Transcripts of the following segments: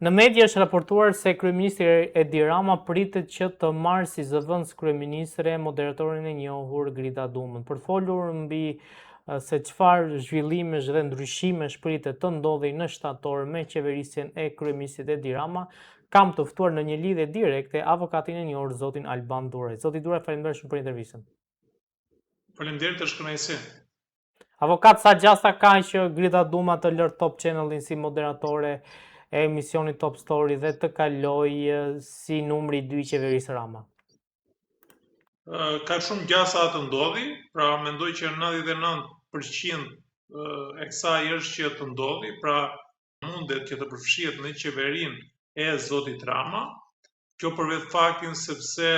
Në media është raportuar se kryeministri Edi Rama pritet që të marrë si zëvendës kryeministre moderatorin e njohur Grida Dumën. Për folur mbi se çfarë zhvillimesh dhe ndryshimesh pritet të ndodhin në shtator me qeverisjen e kryeministrit Edi Rama, kam të ftuar në një lidhje direkte avokatin e njohur zotin Alban Duraj. Zoti Duraj, faleminderit shumë për intervistën. Faleminderit, është kënaqësi. Avokat, sa gjasa ka që Grida Duma të lërë Top Channelin si moderatore e emisionit Top Story dhe të kaloj si numri 2 i qeverisë Rama? Ka shumë gjasa të ndodhi, pra mendoj që 99% e kësaj është që të ndodhi, pra mundet që të përfshihet në qeverinë e zotit Rama. Kjo për vetë faktin sepse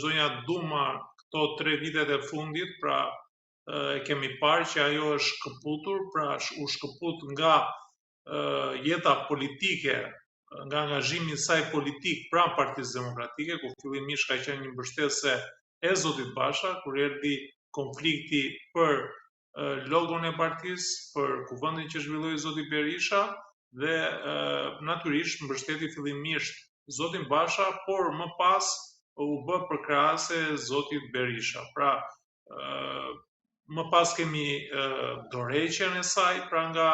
zonja Duma këto 3 vitet e fundit, pra e kemi parë që ajo është shkëputur, pra u shkëput nga jeta politike, nga angazhimi i saj politik pranë Partisë Demokratike, ku fillimisht ka qenë një mbështetëse e zotit Basha, kur erdhi konflikti për logon e partisë, për kuvendin që zhvilloi zoti Berisha dhe natyrisht mbështeti fillimisht zotin Basha, por më pas u bë përkrahase zotit Berisha. Pra, më pas kemi dorëheqjen e saj pra nga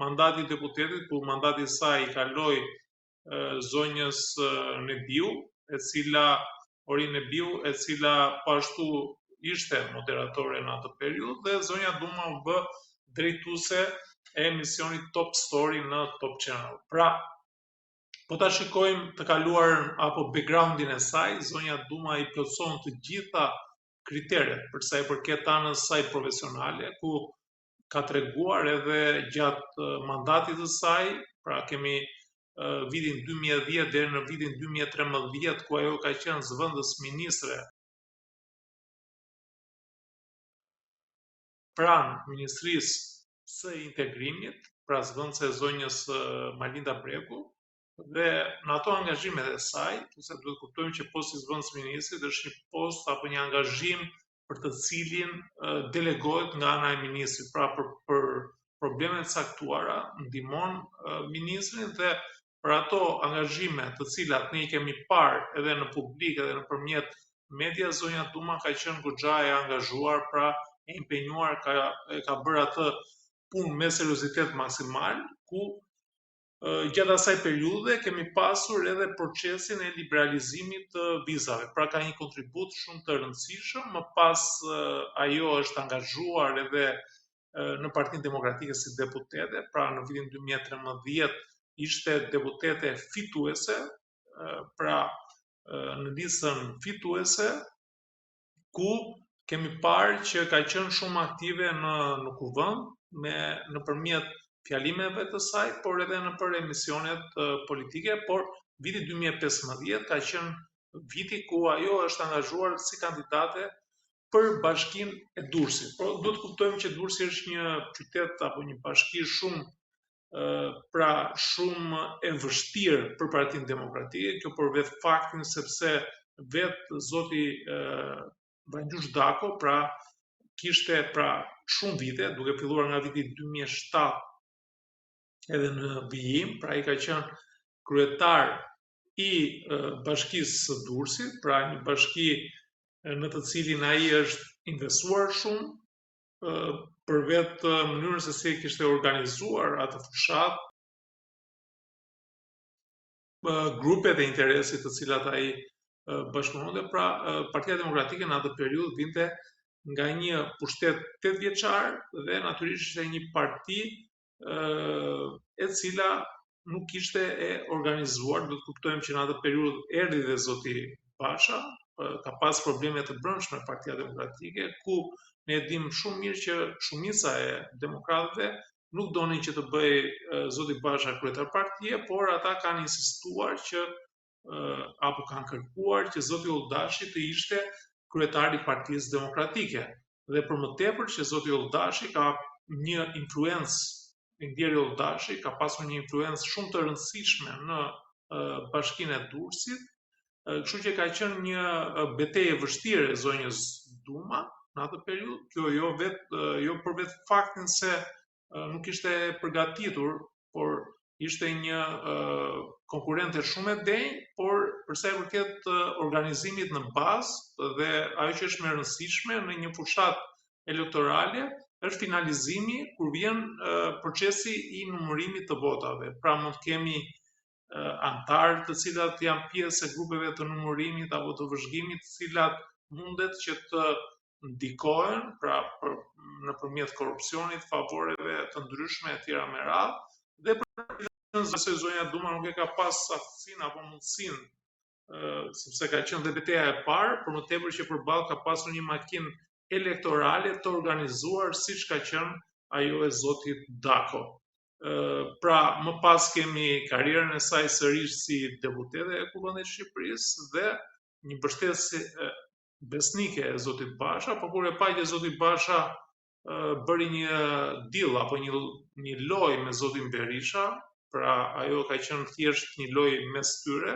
mandati i deputetit, ku mandati i saj i kaloi zonjës Nebiu, Orin Nebiu, e cila pashtu ishte moderatore në atë periudhë, dhe zonja Duma u bë drejtuese e emisionit Top Story në Top Channel. Pra, po ta shikojmë të kaluarën apo backgroundin e saj, zonja Duma i plotson të gjitha kriteret për sa i përket anës saj profesionale, ku ka treguar edhe gjatë mandatit të saj, pra kemi vitin 2010 deri në vitin 2013, ku ajo ka qenë zëvendës ministre pranë Ministrisë së Integrimit, pra zëvendëse e zonjës Malinda Breku, dhe në ato angazhimet e saj, se duhet kuptojmë që posti i zëvendës ministrit është një post apo një angazhim për të cilin delegohet nga ana e ministrit, pra për problemet caktuara ndihmon ministrin, dhe për ato angazhime të cilat ne i kemi parë edhe në publik edhe nëpërmjet media, zonja Duma ka qenë goxha e angazhuar, pra e impenjuar, ka bërë atë punë me seriozitet maksimal, ku gjatë asaj periudhe kemi pasur edhe procesin e liberalizimit të vizave, pra ka një kontribut shumë të rëndësishëm. Më pas ajo është angazhuar edhe në Partinë Demokratike si deputete, pra në vitin 2013 ishte deputete fituese, pra në listën fituese, ku kemi parë që ka qenë shumë aktive në kuvend, nëpërmjet fjalimeve të saj, por edhe nëpër emisionet politike, por viti 2015 ka qenë viti ku ajo është angazhuar si kandidate për bashkinë e Durrësit. Por duhet të kuptojmë që Durrësi është një qytet apo një bashki shumë e vështirë për Partinë Demokratike, kjo për vetë faktin sepse vetë zoti Vangjush Dako, pra kishte shumë vite, duke filluar nga viti 2007 edhe në vijim, pra i ka qenë kryetar i bashkisë së Durrësit, pra një bashki në të cilin ai është investuar shumë, për vetë mënyrën se si kishte organizuar atë fushat, grupet e interesit të cilat ai bashkëpunonte, pra Partia Demokratike në atë periudhë vinte nga një pushtet 8 vjeçar dhe natyrisht ishte një parti e cila nuk ishte e organizuar. Do të kuptojmë që në atë periudhë erdhi dhe zoti Basha, ka pas probleme të brendshme Partia Demokratike, ku ne dimë shumë mirë që shumica e demokratëve nuk donin që të bëj zoti Basha kryetar partie, por ata kanë insistuar që apo kanë kërkuar që zoti Ulldashi të ishte kryetari i Partisë Demokratike. Dhe për më tepër që zoti Ulldashi ka një influencë, Indjeri Ulldashi ka pasur një influencë shumë të rëndësishme në bashkinë e Durrësit, kështu që ka qenë një betejë e vështirë e zonjës Duma në atë periudhë. Kjo jo për vetë faktin se nuk ishte përgatitur, por ishte një konkurrente shumë e denj, por për sa i përket organizimit në bazë dhe ajo që është më e rëndësishme në një fushat elektorale është finalizimi kur vjen procesi i numërimit të votave. Pra mund të kemi antarë të cilat janë pjesë e grupeve të numërimit apo të vëzhgimit, të cilat mundet që të ndikohen, pra nëpërmjet korrupsionit, favoreve të ndryshme e tjera me radhë, dhe se zonja Duma nuk e ka pas aftësinë apo mundësinë, sepse ka qenë dhe betejë e parë, por më tepër që përballë ka pasur një makinë elektorale të organizuar siç ka qenë ajo e zotit Dako. Pra, më pas kemi karrierën e saj sërish si deputete e Kuvendit të Shqipërisë dhe një mbështetëse besnike e zotit Basha, por kur e pa që zoti Basha bëri një deal apo një lojë me zotin Berisha, pra ajo ka qenë thjesht një lojë mes tyre,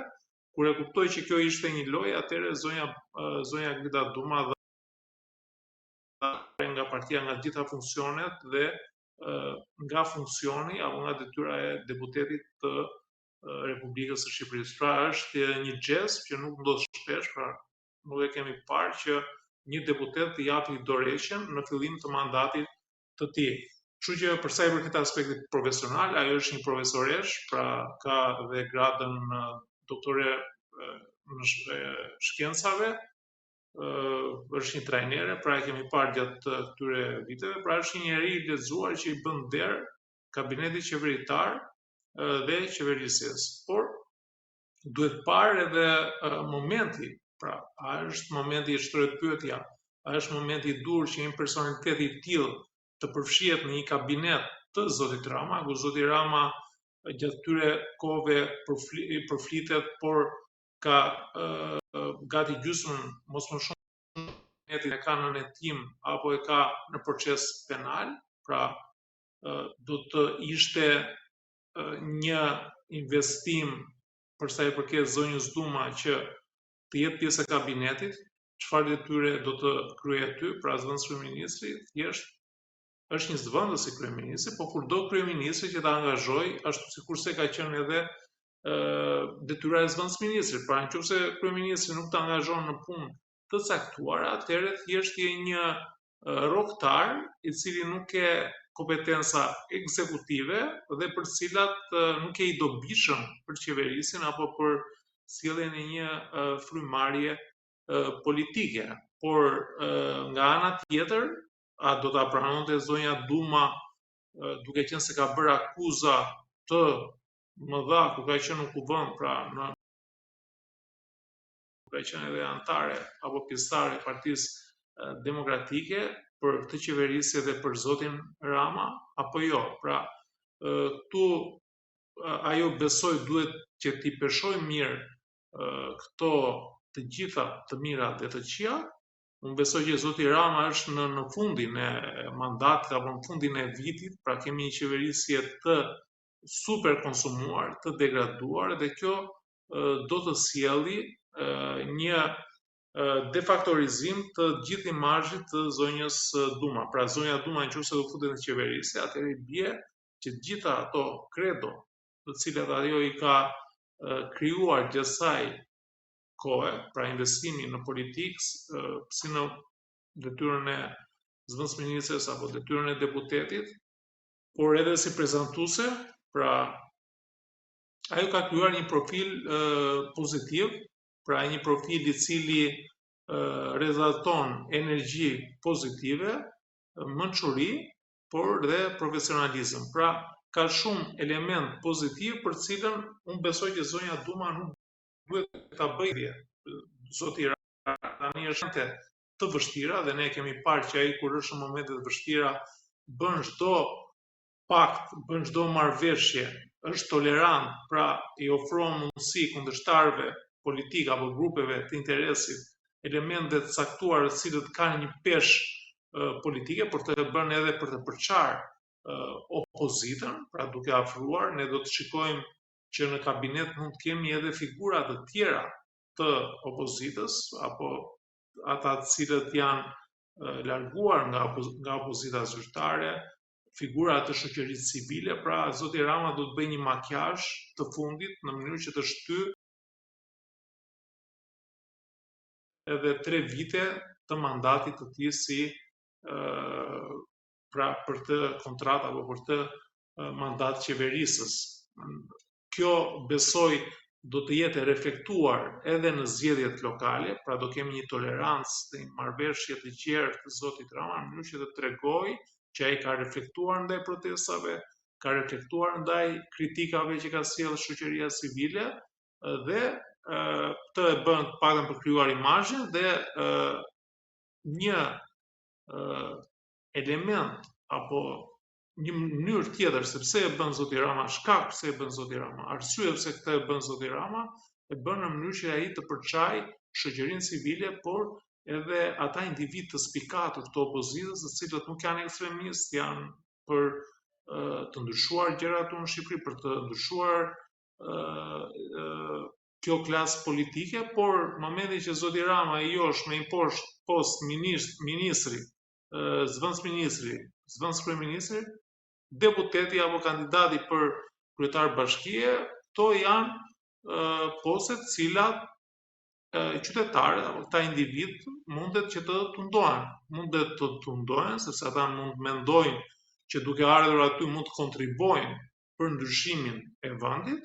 kur e kuptoi që kjo ishte një lojë, atëherë zonja Grida Duma dhe nga partia nga gjitha funksionet dhe nga funksioni apo nga detyra e deputetit të Republikës së Shqipërisë. Pra është një gest që nuk ndodh shpesh, pra nuk e kemi parë që një deputet të japi dorëheqjen në fillim të mandatit të tij. Kështu që për sa i përket aspektit profesional, ajo është një profesoresh, pra ka dhe gradën doktore në shkencave, është një trajnere, pra e kemi parë gjatë këtyre viteve, pra është një njeri i lexuar që i bën der kabinetit qeveritar dhe qeverisjes. Por duhet parë edhe momenti, pra a është momenti i shtrohet pyetja, a është momenti i dur që një personalitet i tillë të përfshihet në një kabinet të zotit Rama, ku zoti Rama gjatë këtyre kohëve përflitet, por ka gati gjysmën, mos më shumë e ka në hetim apo e ka në proces penal, pra do të ishte një investim për sa i përket zonjës Duma që të jetë pjesë e kabinetit, çfarë detyre do të kryejë aty, pra zëvendës kryeministri, thjesht është një zëvendës i kryeministrit, por kurdo kryeministri që ta angazhoj, ashtu sikurse ka qenë edhe detyra e zëvendës ministrit. Pra nëse kryeministri nuk të angazhon në punë të caktuara, atëherë thjesht je një rrogtar i cili nuk ke kompetenca ekzekutive dhe për cilat nuk e i dobishëm për qeverisjen apo për sjelljen e një frymarrje politike. Por nga ana tjetër, a do ta pranonte zonja Duma duke qenë se ka bërë akuza të mëdha ku ka qenë në kuvend, pra ka qenë edhe antare apo pjesëtare e Partisë Demokratike për këtë qeverisje dhe për zotin Rama, apo jo? Pra këtu ajo besoj duhet që t'i peshoj mirë këto të gjitha të mira dhe të këqija. Unë besoj që zoti Rama është në fundin e mandatit apo në fundin e vitit, pra kemi një qeverisje të super konsumuar, të degraduar, dhe kjo do të sjelli një defaktorizim të gjithë imazhit të zonjës Duma. Pra zonja Duma nëse do futet në qeverisje, atëherë i bie që të gjitha ato credo të cilat ajo i ka krijuar gjatë saj kohe, pra investimi në politikë, si në detyrën e zëvendës ministres apo detyrën e deputetit, por edhe si prezantuese, pra ajo ka krijuar një profil pozitiv, pra një profil i cili redhaton energji pozitive, mençuri, por dhe profesionalizëm. Pra ka shumë element pozitiv për cilën unë besoj që zonja Duma nuk duhet ta bëjë. Zoti Rama tani është të vështira dhe ne kemi parë që ai kur është në momente të vështira bën çdo pakt, bën çdo marrëveshje, është tolerant, pra i ofron mundësi kundërshtarëve politik apo grupeve të interesit, elemente të caktuara të cilët kanë një peshë politike për të bërë edhe për të përçarë opozitën, pra duke afruar, ne do të shikojmë që në kabinet mund të kemi edhe figura të tjera të opozitës, apo ata të cilët janë larguar nga opozita zyrtare, figura të shoqërisë civile, pra zoti Rama do të bëjë një makjazh të fundit në mënyrë që të shtyë edhe 3 vite të mandatit të tij si pra për të kontratë apo për të mandat qeverisës. Kjo besoj do të jetë reflektuar edhe në zgjedhjet lokale, pra do kemi një tolerancë dhe një marrëveshje të gjerë të zotit Rama në mënyrë që të tregojë që ai ka reflektuar ndaj protestave, ka reflektuar ndaj kritikave që ka sjellë shoqëria civile dhe këtë e bën të paktën për krijuar imazhin dhe një element apo një mënyrë tjetër se pse e bën zoti Rama, shkak pse e bën zoti Rama, arsye pse këtë e bën zoti Rama, e bën në mënyrë që ai të përçajë shoqërinë civile, por edhe ata individ të spikatur të opozitës, të cilët nuk janë ekstremistë, janë për të ndryshuar gjërat në Shqipëri, për të ndryshuar kjo klasë politike, por në momentin që zoti Rama i josh me një post ministri, zëvendës kryeministri, deputeti apo kandidati për kryetar bashkie, to janë postet cilat qytetarët apo këta individ mundet që të tundohen, sepse ata mund mendojnë që duke ardhur aty mund të kontribojnë për ndryshimin e vendit,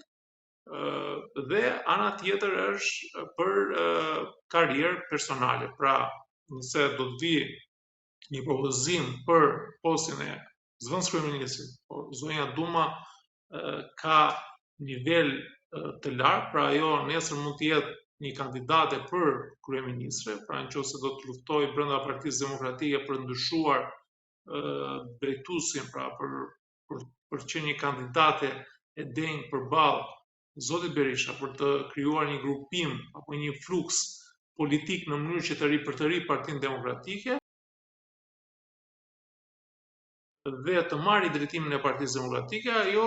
dhe ana tjetër është për karrierë personale. Pra, nëse do të vi një propozim për postin e zëvendës kryeministrit, po zonja Duma ka nivel të lartë, pra ajo nesër mund të jetë një kandidate për kryeministre, pra nëse do të luftojë brenda Partisë Demokratike për ndryshuar drejtuesin, pra për që një kandidate e denjë përballë zotit Berisha për të krijuar një grupim apo një fluks politik në mënyrë që të ripërtëri Partinë Demokratike dhe të marrë drejtimin e Partisë Demokratike, ajo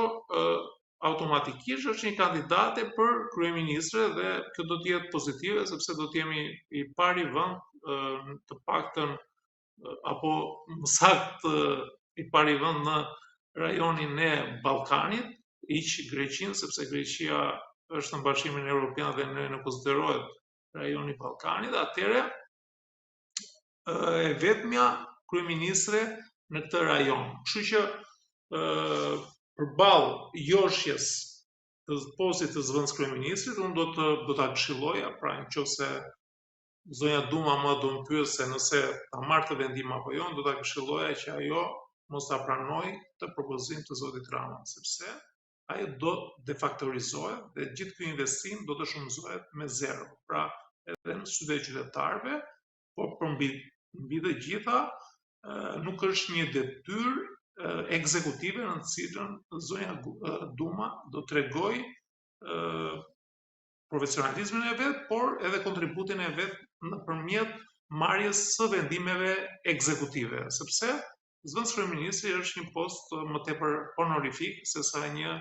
automatikisht është një kandidate për kryeministre dhe kjo do të jetë pozitive sepse do të jemi i pari vend të paktën apo më saktë i pari vend në rajonin e Ballkanit, iq Greqinë, sepse Greqia është në Bashkimin Evropian dhe nuk konsiderohet rajoni i Ballkanit, atëherë e vetmja kryeministre në këtë rajon. Kështu që përballë joshjes të postit të zëvendës kryeministrit, unë do ta këshilloja, pra nëse zonja Duma më do më pyese nëse ta marr të vendim apo jo, do ta këshilloja që ajo mos ta pranoj të propozim të zotit Rama, sepse ajo do defaktorizohet dhe gjithë ky investim do të shumëzohet me zero. Pra, edhe në sytë e qytetarëve, por për mbi të gjitha nuk është një detyrë ekzekutive në të cilën zonja Duma do tregoj profesionalizmin e vet, por edhe kontributin e vet nëpërmjet marrjes së vendimeve ekzekutive, sepse zëvendës kryeministri është një post më tepër honorifik sesa një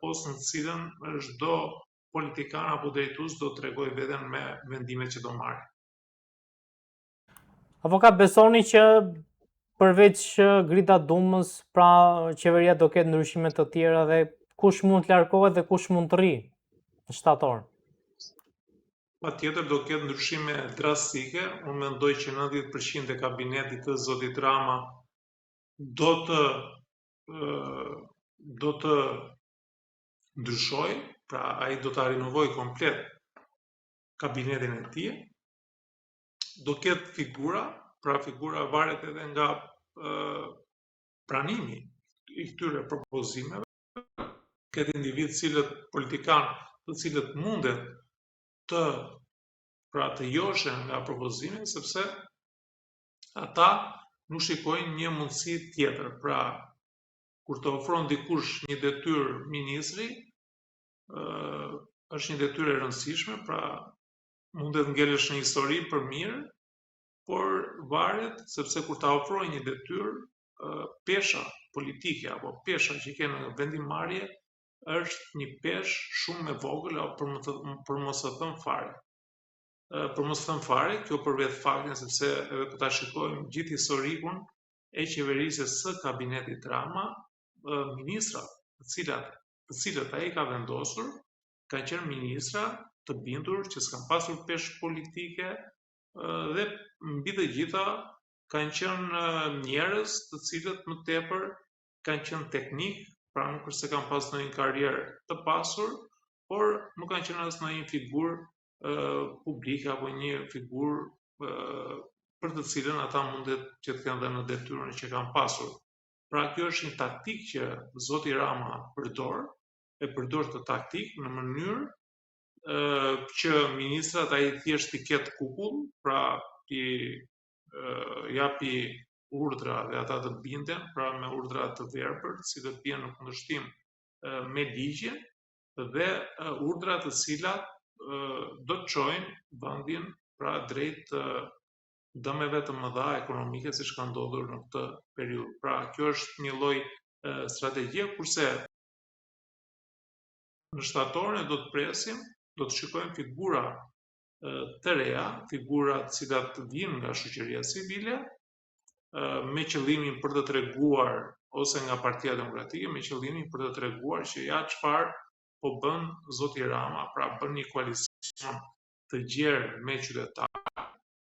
post në të cilën çdo politikan apo drejtues do tregoj veten me vendimet që do marrë. Avokat, besoni që përveç Grida Dumës, pra qeveria do ketë ndryshime të tjera dhe kush mund të largohet dhe kush mund të rri në shtator? Patjetër do ketë ndryshime drastike. Unë mendoj që 90% e kabinetit të zotit Rama do të ndryshojë, pra ai do ta rinovojë komplet kabinetin e tij. Do ketë figura, pra figura varet edhe nga pranimi i këtyre propozimeve. Ketë individ politikan të cilët mundet të joshen nga propozimi, sepse ata nuk shikojnë një mundësi tjetër. Pra, kur të ofron dikush një detyrë ministri, është një detyrë e rëndësishme, pra mundet ngelesh në histori për mirë, por varet sepse kur ta ofrojë një detyrë, pesha politike apo pesha që ke në vendimmarrje është një peshë shumë e vogël, për mos të thënë fare. Për mos të thënë fare, kjo për vetë faktin, sepse edhe po ta shikojmë gjithë historikun e qeverisjes së kabinetit Rama, ministrat të cilët ai ka vendosur, kanë qenë ministra të bindur që s'kan pasur peshë politike dhe mbi të gjitha kanë qenë njerëz të cilët më tepër kanë qenë teknik, pra nuk është se kanë pas ndonjë karrierë të pasur, por nuk kanë qenë as ndonjë figurë publike apo një figurë për të cilën ata mundet që të kenë dhe në detyrën që kanë pasur. Pra kjo është një taktik që zoti Rama e përdor të taktik në mënyrë që ministrat ai thjesht i ketë kukull, pra i japi urdhra dhe ata të binden, pra me urdhra të verbër, si të bien në kundërshtim me ligjin dhe urdhra të cilat do të çojnë vendin pra drejt dëmeve të mëdha ekonomike siç ka ndodhur në këtë periudhë. Pra kjo është një lloj strategjie, kurse në shtatorin e do të presim, do të shikojmë figura të reja, figura të cilat vijnë nga shoqëria civile, me qëllimin për të treguar ose nga Partia Demokratike, me qëllimin për të treguar që ja çfarë po bën zoti Rama, pra bën një koalicion të gjerë me qytetarë.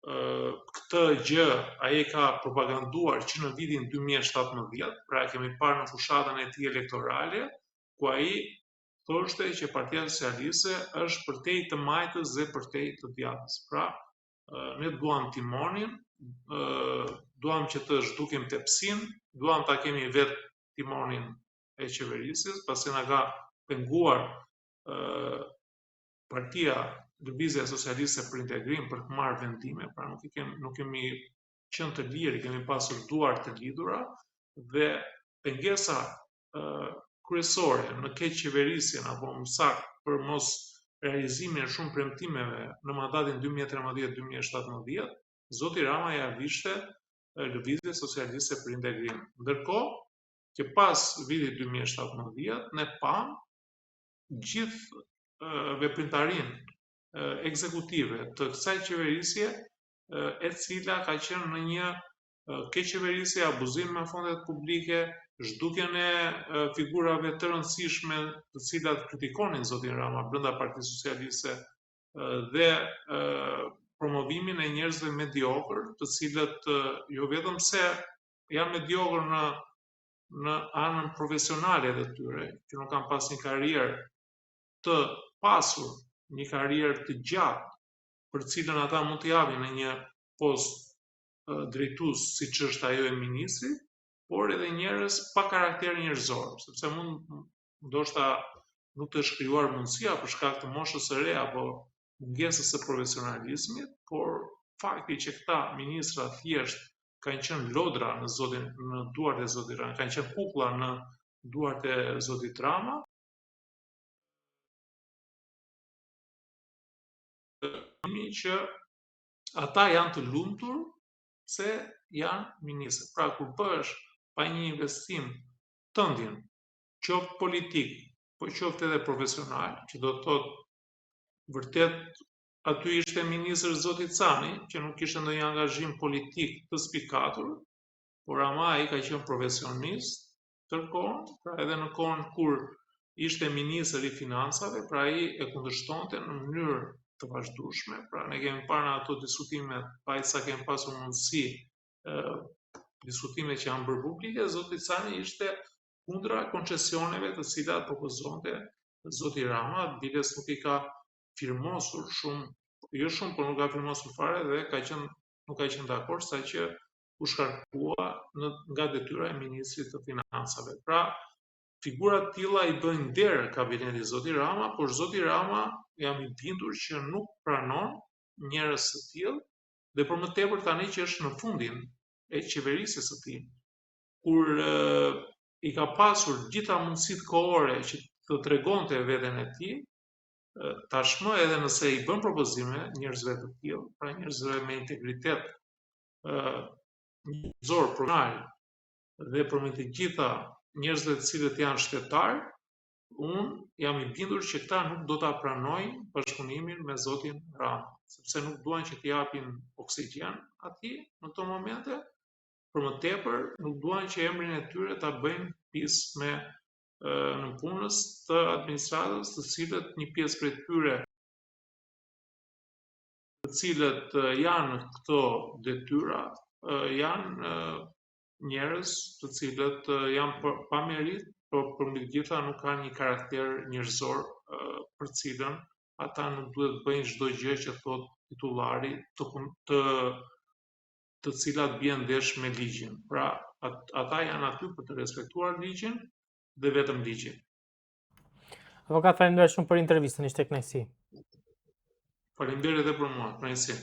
Këtë gjë ai ka propaganduar që në vitin 2017, pra kemi parë në fushatën e tij elektorale, ku ai thoshte që Partia Socialiste është përtej të majtës dhe përtej të djatës. Pra, ne duam timonin, duam që të zhdukim tepsin, duam ta kemi vetë timonin e qeverisjes, pasi na ka penguar Partia Lëvizja Socialiste për Integrim për të marrë vendime, pra nuk kemi qenë të lirë, kemi pasur duar të lidhura dhe pengesa kryesore në keq qeverisjen apo më saktë për mos realizimin e shumë premtimeve në mandatin 2013-2017, zoti Rama ja vishte Lëvizje Socialiste për Integrim. Ndërkohë që pas vitit 2017 ne pam gjithë veprimtarinë ekzekutive të kësaj qeverisje, e cila ka qenë në një keqeverisje, abuzim me fondet publike, zhdukjen e figurave të rëndësishme të cilat kritikonin zotin Rama brenda Partisë Socialiste dhe promovimin e njerëzve mediokër, të cilët jo vetëm se janë mediokër në anën profesionale të tyre, që nuk kanë pas një karrierë të pasur, një karrierë të gjatë, për cilën ata mund të japin në një post drejtues siç është ajo e ministrit, por edhe njerëz pa karakter njerëzor, sepse ndoshta nuk të shkryuar mundësia për shkak të moshës së re apo mungesës së profesionalizmit, por fakti që këta ministra thjesht kanë qenë lodra në duart e zotit Rama, kanë qenë kukulla në duart e zotit Rama, që ata janë të lumtur se janë ministër. Pra, kur bësh pa një investim të ndjen, qoftë politik, po qoftë edhe profesional, që do të thotë vërtet aty ishte ministër zoti Cani, që nuk kishte ndonjë angazhim politik të spikatur, por ama ai ka qenë profesionist tërkohën, pra edhe në kohën kur ishte ministër i financave, pra ai e kundërshtonte në mënyrë të vazhdueshme, pra ne kemi parë në ato diskutime, pa sa kemi pasur mundësi diskutime që janë bërë publike, zoti Cani ishte kundra koncesioneve të cilat propozonte zoti Rama, biles nuk i ka firmosur shumë, jo shumë, por nuk ka firmosur fare dhe nuk ka qenë dakord saqë u shkarkua nga detyra e ministrit të financave. Pra, figurat tilla i bëjnë nder kabinetit zoti Rama, por zoti Rama jam i bindur që nuk pranon njerëz të tillë dhe për më tepër tani që është në fundin e qeverisjes së tij, kur i ka pasur gjitha mundësitë kohore që të tregonte veten e tij, tashmë edhe nëse i bën propozime njerëzve të tillë, pra njerëzve me integritet njerëzor profesional dhe për me të gjitha njerëzve të cilët janë shtetarë, unë jam i bindur që këta nuk do ta pranojnë bashkëpunimin me zotin Rama, sepse nuk duan që t'i japin oksigjen atij në këto momente, për më tepër nuk duan që emrin e tyre ta bëjnë pjesë me në punës të administratës, të cilët një pjesë prej tyre të cilët janë këto detyra, janë njerëz të cilët janë pa merit, por përmbi të gjitha nuk kanë një karakter njerëzor për cilën ata nuk duhet bëjnë çdo gjë që thot titullari të cilat bien ndesh me ligjin. Pra, ata janë aty për të respektuar ligjin dhe vetëm ligjin. Avokat, faleminderit shumë për intervistën, ishte kënaqësi. Faleminderit edhe për mua, kënaqësi.